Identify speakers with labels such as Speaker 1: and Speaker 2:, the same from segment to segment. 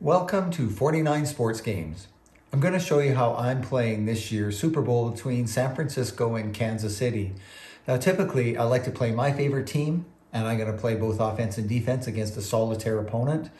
Speaker 1: Welcome to 49 Sports Games. I'm going to show you how I'm playing this year's Super Bowl between San Francisco and Kansas City. Now, typically, I like to play my favorite team, and I'm going to play both offense and defense against a solitaire opponent.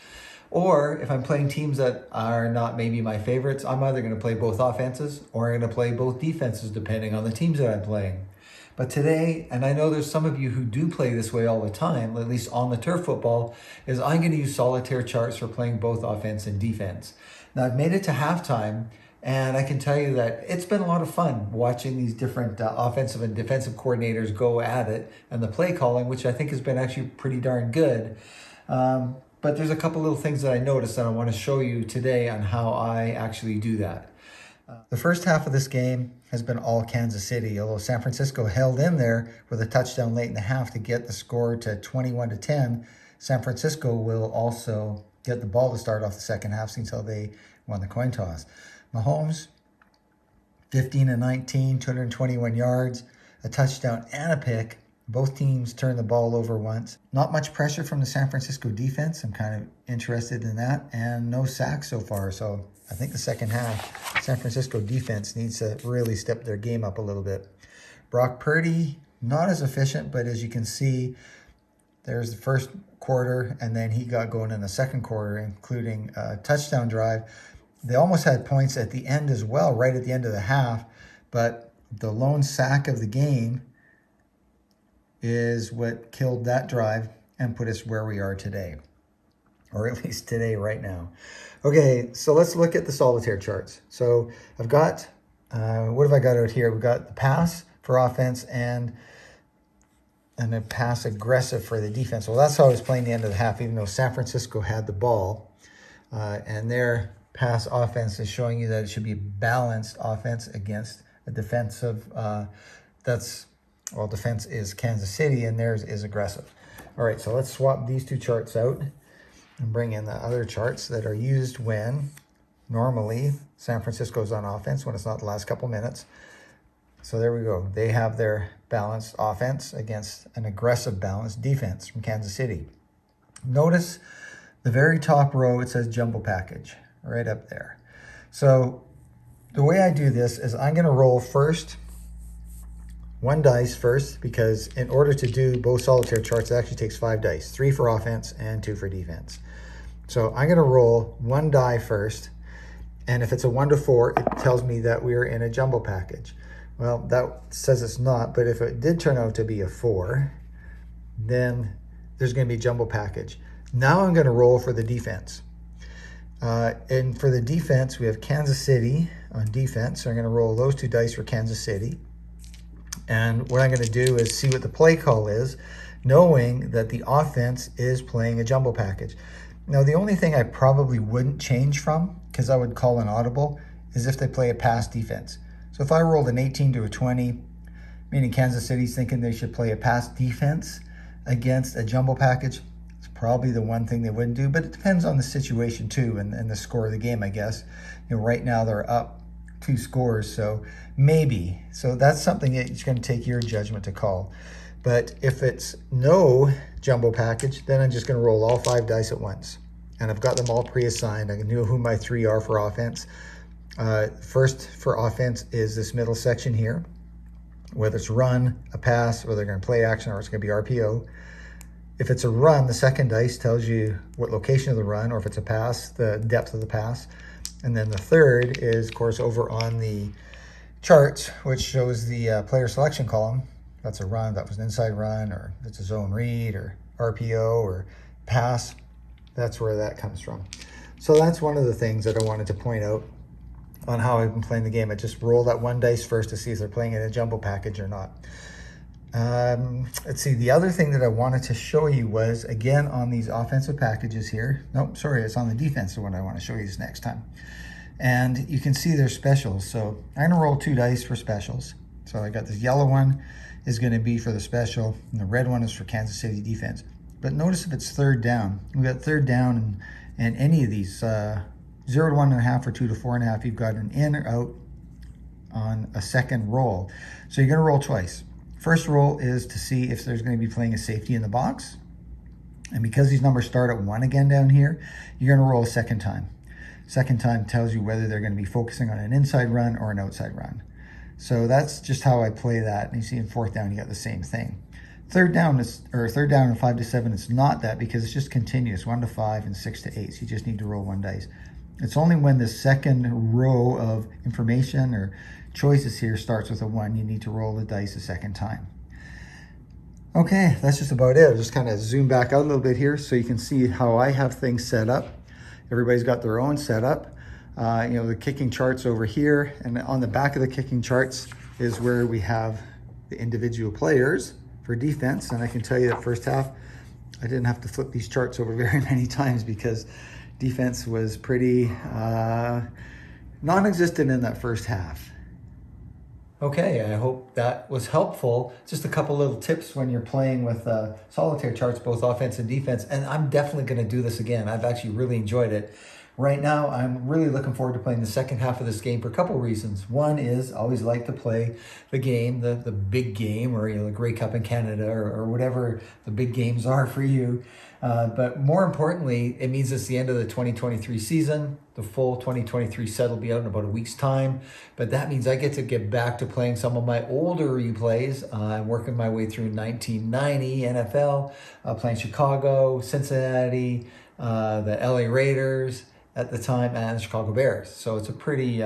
Speaker 1: Or if I'm playing teams that are not maybe my favorites, I'm either going to play both offenses or I'm going to play both defenses depending on the teams that I'm playing. But today, and I know there's some of you who do play this way all the time, at least on the turf football, is I'm going to use solitaire charts for playing both offense and defense. Now, I've made it to halftime, and I can tell you that it's been a lot of fun watching these different offensive and defensive coordinators go at it, and the play calling, which I think has been actually pretty darn good. But there's a couple little things that I noticed that I want to show you today on how I actually do that. The first half of this game has been all Kansas City, although San Francisco held in there with a touchdown late in the half to get the score to 21-10. San Francisco will also get the ball to start off the second half since how they won the coin toss. Mahomes, 15-19, 221 yards, a touchdown and a pick. Both teams turned the ball over once. Not much pressure from the San Francisco defense. I'm kind of interested in that. And no sacks so far. So I think the second half, San Francisco defense needs to really step their game up a little bit. Brock Purdy, not as efficient, but as you can see, there's the first quarter, and then he got going in the second quarter, including a touchdown drive. They almost had points at the end as well, right at the end of the half. But the lone sack of the game is what killed that drive and put us where we are today, or at least today right now. Okay, so let's look at the solitaire charts. So I've got, what have I got out here? We've got the pass for offense and the pass aggressive for the defense. Well, that's how I was playing the end of the half, even though San Francisco had the ball. And their pass offense is showing you that it should be balanced offense against a defensive, defense is Kansas City, and theirs is aggressive. All right, so let's swap these two charts out and bring in the other charts that are used when normally San Francisco's on offense, when it's not the last couple minutes. So there we go. They have their balanced offense against an aggressive balanced defense from Kansas City. Notice the very top row, it says jumbo package right up there. So the way I do this is I'm going to roll first one dice first, because in order to do both solitaire charts, it actually takes 5 dice, 3 for offense and 2 for defense. So I'm going to roll one die first, and if it's a 1 to 4, it tells me that we're in a jumbo package. Well, that says it's not, but if it did turn out to be a 4, then there's going to be a jumbo package. Now I'm going to roll for the defense. And for the defense, we have Kansas City on defense, so I'm going to roll those 2 dice for Kansas City. And what I'm going to do is see what the play call is, knowing that the offense is playing a jumbo package. Now, the only thing I probably wouldn't change from, because I would call an audible, is if they play a pass defense. So if I rolled an 18 to a 20, meaning Kansas City's thinking they should play a pass defense against a jumbo package, it's probably the one thing they wouldn't do. But it depends on the situation too, and the score of the game, I guess. Right now they're up 2 scores, so maybe. So that's something that it's going to take your judgment to call. But if it's no jumbo package, then I'm just going to roll all 5 dice at once. And I've got them all pre-assigned. I know who my 3 are for offense. First for offense is this middle section here, whether it's run, a pass, or they're going to play action, or it's going to be RPO. If it's a run, the second dice tells you what location of the run, or if it's a pass, the depth of the pass. And then the third is, of course, over on the charts, which shows the player selection column. That's a run, that was an inside run, or if it's a zone read, or RPO, or pass. That's where that comes from. So that's one of the things that I wanted to point out on how I've been playing the game. I just roll that 1 dice first to see if they're playing in a jumbo package or not. Let's see, the other thing that I wanted to show you was, again, on these offensive packages here. Nope, sorry, it's on the defensive one I want to show you this next time. And you can see their specials. So I'm going to roll 2 dice for specials. So I got this yellow one is going to be for the special, and the red one is for Kansas City defense. But notice if it's third down. We got third down, and any of these, 0 to 1.5 or 2 to 4.5, you've got an in or out on a second roll. So you're going to roll twice. First roll is to see if there's going to be playing a safety in the box, And because these numbers start at 1 again down here, you're going to roll a second time. Second time tells you whether they're going to be focusing on an inside run or an outside run. So that's just how I play that. And you see in fourth down, you got the same thing. Third down and 5 to 7, it's not that, because it's just continuous, 1 to 5 and 6 to 8. So you just need to roll 1 dice. It's only when the second row of information or choices here starts with a 1, you need to roll the dice a second time. Okay, that's just about it. I'll just kind of zoom back out a little bit here so you can see how I have things set up. Everybody's got their own setup. The kicking charts over here, and on the back of the kicking charts is where we have the individual players for defense. And I can tell you that first half, I didn't have to flip these charts over very many times because defense was pretty non-existent in that first half. Okay, I hope that was helpful. Just a couple little tips when you're playing with solitaire charts, both offense and defense. And I'm definitely going to do this again. I've actually really enjoyed it. Right now, I'm really looking forward to playing the second half of this game for a couple of reasons. One is I always like to play the game, the big game, or the Grey Cup in Canada, or whatever the big games are for you. But more importantly, it means it's the end of the 2023 season. The full 2023 set will be out in about a week's time. But that means I get back to playing some of my older replays. I'm working my way through 1990 NFL, playing Chicago, Cincinnati, the LA Raiders at the time, and the Chicago Bears. So it's a pretty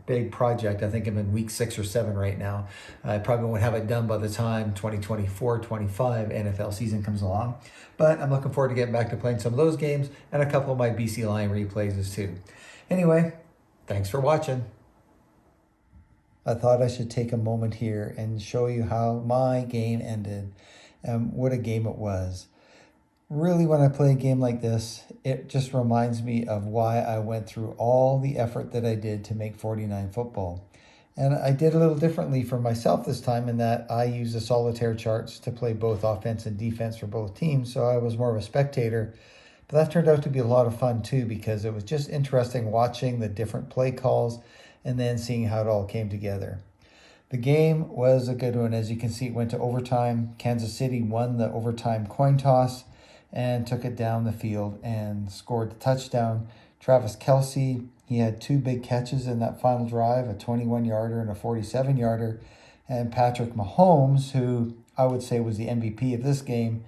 Speaker 1: big project. I think I'm in week 6 or 7 right now. I probably won't have it done by the time 2024-25 NFL season comes along. But I'm looking forward to getting back to playing some of those games and a couple of my BC Lion replays too. Anyway, thanks for watching. I thought I should take a moment here and show you how my game ended and what a game it was. Really, when I play a game like this, it just reminds me of why I went through all the effort that I did to make 49 football. And I did a little differently for myself this time in that I used the solitaire charts to play both offense and defense for both teams, so I was more of a spectator. But that turned out to be a lot of fun too, because it was just interesting watching the different play calls and then seeing how it all came together. The game was a good one. As you can see, it went to overtime. Kansas City won the overtime coin toss and took it down the field and scored the touchdown. Travis Kelce, he had 2 big catches in that final drive, a 21-yarder and a 47-yarder. And Patrick Mahomes, who I would say was the MVP of this game,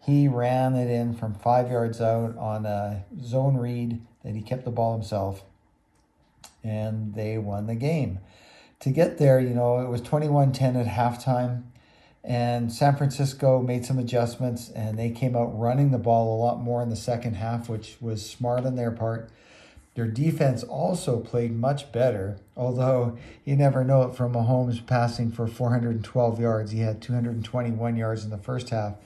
Speaker 1: he ran it in from 5 yards out on a zone read that he kept the ball himself, and they won the game. To get there, it was 21-10 at halftime. And San Francisco made some adjustments, and they came out running the ball a lot more in the second half, which was smart on their part. Their defense also played much better, although you never know it from Mahomes passing for 412 yards. He had 221 yards in the first half,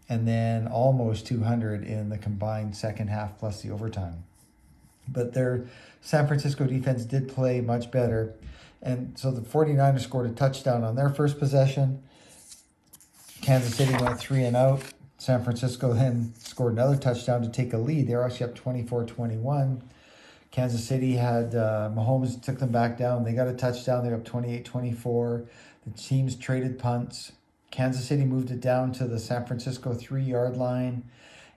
Speaker 1: and then almost 200 in the combined second half plus the overtime. But their San Francisco defense did play much better, and so the 49ers scored a touchdown on their first possession. Kansas City went 3 and out. San Francisco then scored another touchdown to take a lead. They were actually up 24-21. Kansas City had Mahomes took them back down. They got a touchdown. They're up 28-24. The teams traded punts. Kansas City moved it down to the San Francisco 3-yard line,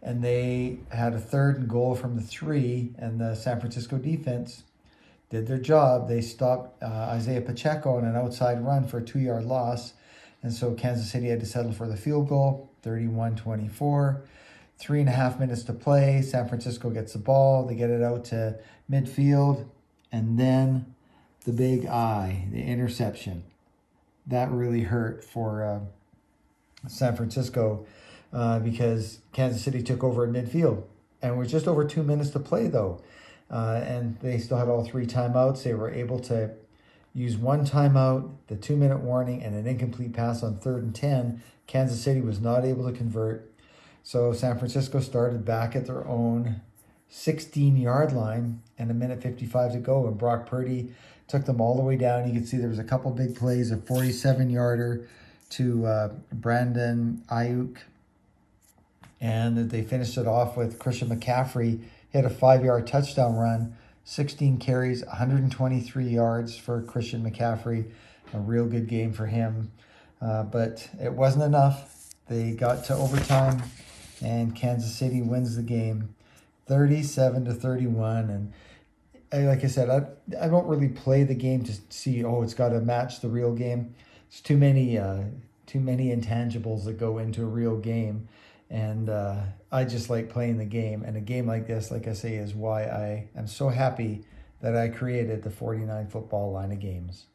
Speaker 1: and they had a 3rd and goal from the 3, and the San Francisco defense did their job. They stopped Isaiah Pacheco on an outside run for a 2-yard loss. And so Kansas City had to settle for the field goal, 31-24. 3.5 minutes to play. San Francisco gets the ball. They get it out to midfield. And then the big I, the interception. That really hurt for San Francisco because Kansas City took over at midfield. And it was just over 2 minutes to play, though. And they still had all 3 timeouts. They were able to use 1 timeout, the 2-minute warning, and an incomplete pass on 3rd and 10. Kansas City was not able to convert. So San Francisco started back at their own 16-yard line and 1:55 to go. And Brock Purdy took them all the way down. You can see there was a couple big plays, a 47-yarder to Brandon Ayuk. And they finished it off with Christian McCaffrey. He had a 5-yard touchdown run. 16 carries, 123 yards for Christian McCaffrey. A real good game for him. But it wasn't enough. They got to overtime, and Kansas City wins the game 37-31. And like I said, I don't really play the game to see, oh, it's got to match the real game. It's too many intangibles that go into a real game, and I just like playing the game. And a game like this, like I say, is why I am so happy that I created the 49 football line of games.